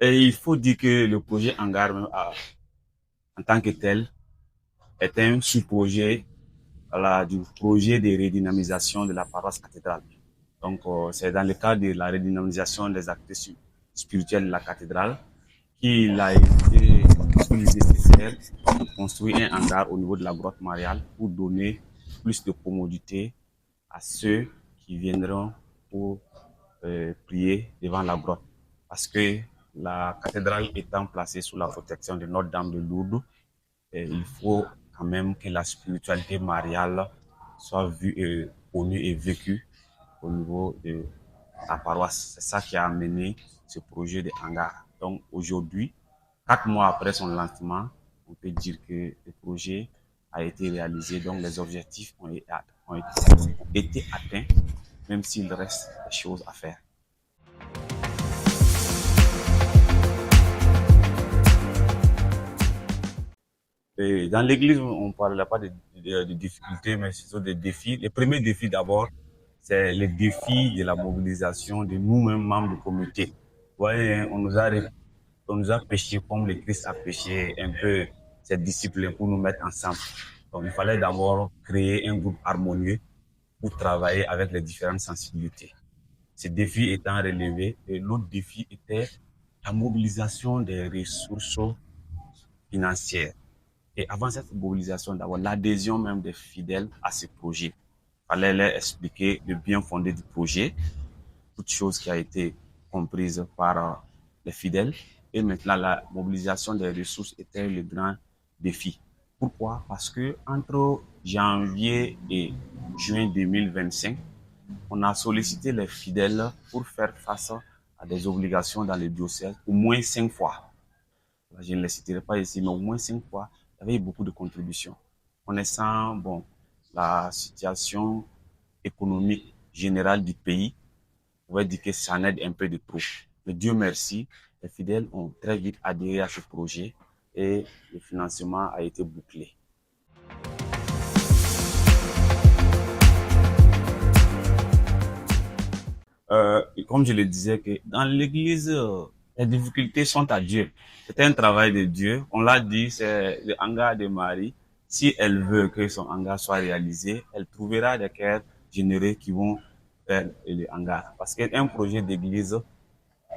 Et il faut dire que le projet Hangar, en tant que tel, est un sous-projet voilà, du projet de redynamisation de la paroisse cathédrale. Donc, c'est dans le cadre de la redynamisation des actes spirituels de la cathédrale qu'il a été nécessaire de construire un hangar au niveau de la grotte mariale pour donner plus de commodité à ceux qui viendront pour prier devant la grotte. Parce que la cathédrale étant placée sous la protection de Notre-Dame de Lourdes, il faut quand même que la spiritualité mariale soit vue et connue et vécue au niveau de la paroisse. C'est ça qui a amené ce projet de hangar. Donc aujourd'hui, 4 mois après son lancement, on peut dire que le projet a été réalisé, donc les objectifs ont été atteints, même s'il reste des choses à faire. Et dans l'église, on ne parle pas de difficultés, mais ce sont des défis. Le premier défi d'abord, c'est le défi de la mobilisation de nous-mêmes, membres du comité. Vous voyez, on nous a péché comme le Christ a péché un peu cette discipline pour nous mettre ensemble. Donc, il fallait d'abord créer un groupe harmonieux pour travailler avec les différentes sensibilités. Ces défis étant relevés, et l'autre défi était la mobilisation des ressources financières. Et avant cette mobilisation, d'abord, l'adhésion même des fidèles à ce projet. Il fallait leur expliquer le bien fondé du projet, toute chose qui a été comprise par les fidèles. Et maintenant, la mobilisation des ressources était le grand défi. Pourquoi? Parce que entre janvier et juin 2025, on a sollicité les fidèles pour faire face à des obligations dans le diocèse au moins 5 fois. Je ne les citerai pas ici, mais au moins 5 fois, il y avait beaucoup de contributions. Connaissant la situation économique générale du pays, on va dire que ça en aide un peu de trop. Mais Dieu merci, les fidèles ont très vite adhéré à ce projet et le financement a été bouclé. Comme je le disais, que dans l'église, les difficultés sont à Dieu. C'est un travail de Dieu. On l'a dit, c'est le hangar de Marie. Si elle veut que son hangar soit réalisé, elle trouvera des cœurs généreux qui vont faire le hangar. Parce qu'un projet d'église,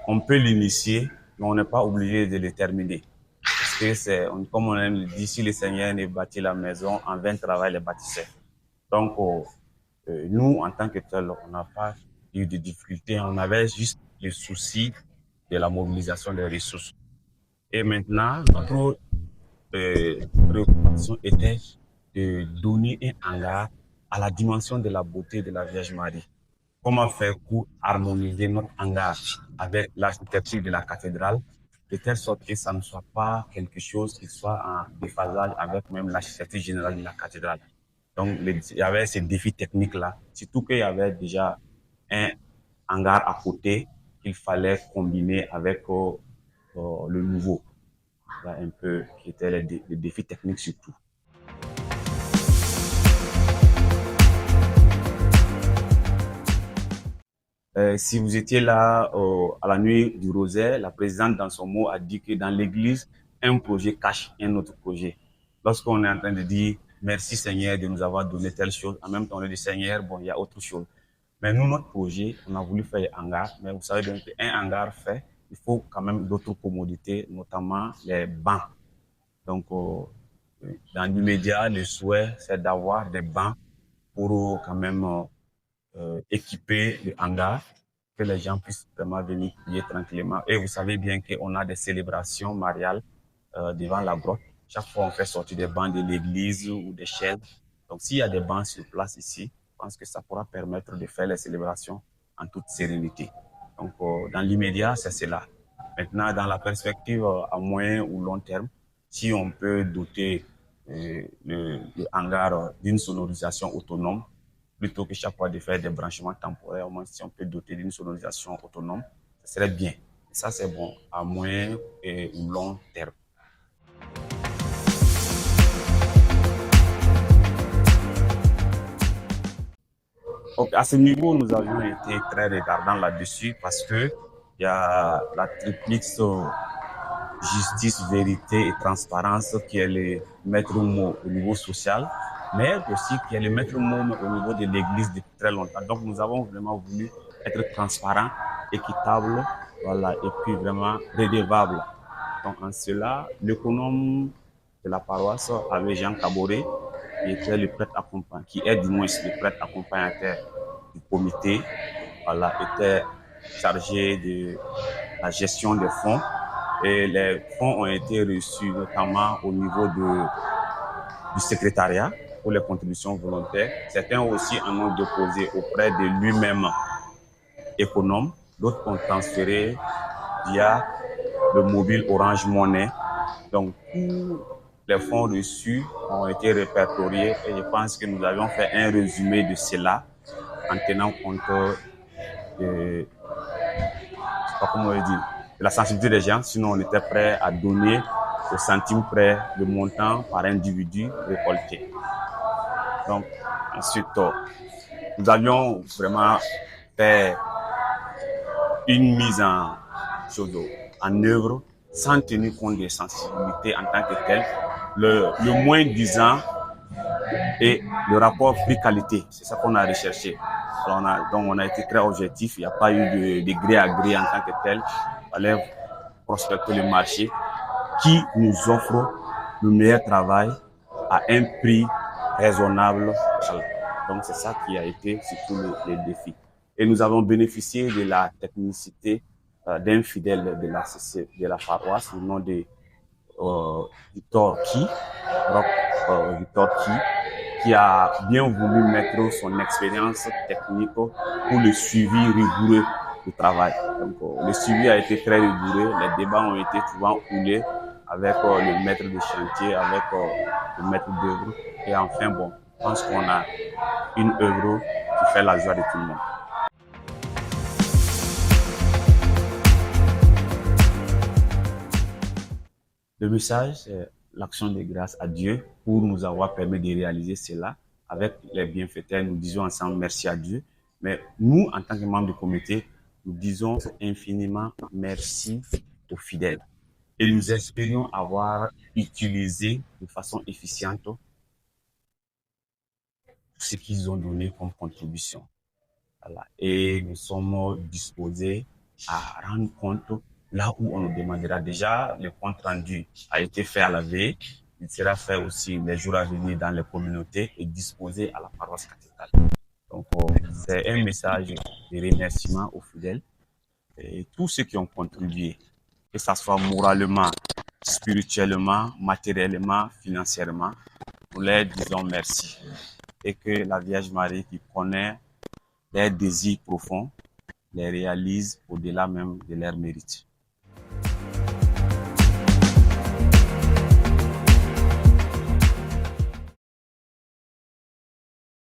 on peut l'initier, mais on n'est pas obligé de le terminer. Parce que comme on aime le dire, si le Seigneur ne bâtit la maison, en vain travaillent les bâtisseurs. Donc, nous, en tant que tel, on n'a pas eu de difficultés. On avait juste le souci de la mobilisation des ressources. Et maintenant, notre préoccupation était de donner un hangar à la dimension de la beauté de la Vierge Marie. Comment faire pour harmoniser notre hangar avec l'architecture de la cathédrale, de telle sorte que ça ne soit pas quelque chose qui soit en déphasage avec même l'architecture générale de la cathédrale. Donc, il y avait ces défis techniques-là, surtout qu'il y avait déjà un hangar à côté qu'il fallait combiner avec le nouveau. Là, un peu, qui étaient les défis techniques surtout. Si vous étiez là à la nuit du rosaire, la présidente dans son mot a dit que dans l'église, un projet cache un autre projet. Lorsqu'on est en train de dire merci Seigneur de nous avoir donné telle chose, en même temps on dit Seigneur, bon, il y a autre chose. Mais nous, notre projet, on a voulu faire un hangar, mais vous savez bien qu'un hangar fait, il faut quand même d'autres commodités, notamment les bancs. Donc, dans l'immédiat, le souhait, c'est d'avoir des bancs pour quand même équiper le hangar, que les gens puissent vraiment venir prier tranquillement. Et vous savez bien qu'on a des célébrations mariales devant la grotte. Chaque fois, on fait sortir des bancs de l'église ou des chaises. Donc, s'il y a des bancs sur place ici, je pense que ça pourra permettre de faire les célébrations en toute sérénité. Donc, dans l'immédiat, c'est cela. Maintenant, dans la perspective à moyen ou long terme, si on peut doter le hangar d'une sonorisation autonome, plutôt que chaque fois de faire des branchements temporaires, au moins si on peut doter d'une sonorisation autonome, ce serait bien. Et ça, c'est bon à moyen et long terme. Donc, à ce niveau, nous avions été très regardants là-dessus parce que Il y a la triplice justice, vérité et transparence qui est le maître mot au niveau social, mais aussi qui est le maître mot au niveau de l'Église depuis très longtemps. Donc nous avons vraiment voulu être transparent, équitable, voilà, et puis vraiment redevable. Donc en cela, l'économe de la paroisse avait Jean Caboret, qui était le prêtre accompagnateur, qui est du moins le prêtre accompagnateur du comité, voilà, était chargé de la gestion des fonds. Et les fonds ont été reçus notamment au niveau du secrétariat pour les contributions volontaires. Certains aussi en ont déposé auprès de lui-même économe. D'autres ont transféré via le mobile Orange Money. Donc, tous les fonds reçus ont été répertoriés et je pense que nous avions fait un résumé de cela en tenant compte de, je sais pas comment on dit, de la sensibilité des gens. Sinon, on était prêt à donner au centime près le montant par individu récolté. Donc, ensuite, nous avions vraiment fait une mise en œuvre sans tenir compte des sensibilités en tant que telles. Le moins disant et le rapport prix-qualité, c'est ça qu'on a recherché. Alors donc on a été très objectif, il n'y a pas eu de gré à gré en tant que tel. Il fallait prospecter le marché qui nous offre le meilleur travail à un prix raisonnable. Donc c'est ça qui a été surtout les défis. Et nous avons bénéficié de la technicité d'un fidèle de la paroisse, le nom de Victor Ki, Victor Ki, qui a bien voulu mettre son expérience technique pour le suivi rigoureux du travail. Donc, le suivi a été très rigoureux, les débats ont été souvent houlés avec le maître de chantier, avec le maître d'œuvre. Et enfin, bon, je pense qu'on a une œuvre qui fait la joie de tout le monde. Le message, c'est l'action de grâce à Dieu pour nous avoir permis de réaliser cela. Avec les bienfaiteurs, nous disons ensemble merci à Dieu. Mais nous, en tant que membres du comité, nous disons infiniment merci aux fidèles. Et nous espérions avoir utilisé de façon efficiente ce qu'ils ont donné comme contribution. Voilà. Et nous sommes disposés à rendre compte là où on nous demandera. Déjà, le compte rendu a été fait à la veille. Il sera fait aussi les jours à venir dans les communautés et disposé à la paroisse cathédrale. Donc, c'est un message de remerciement aux fidèles et tous ceux qui ont contribué, que ce soit moralement, spirituellement, matériellement, financièrement. Nous leur disons merci. Et que la Vierge Marie qui connaît leurs désirs profonds les réalisent au-delà même de leur mérite.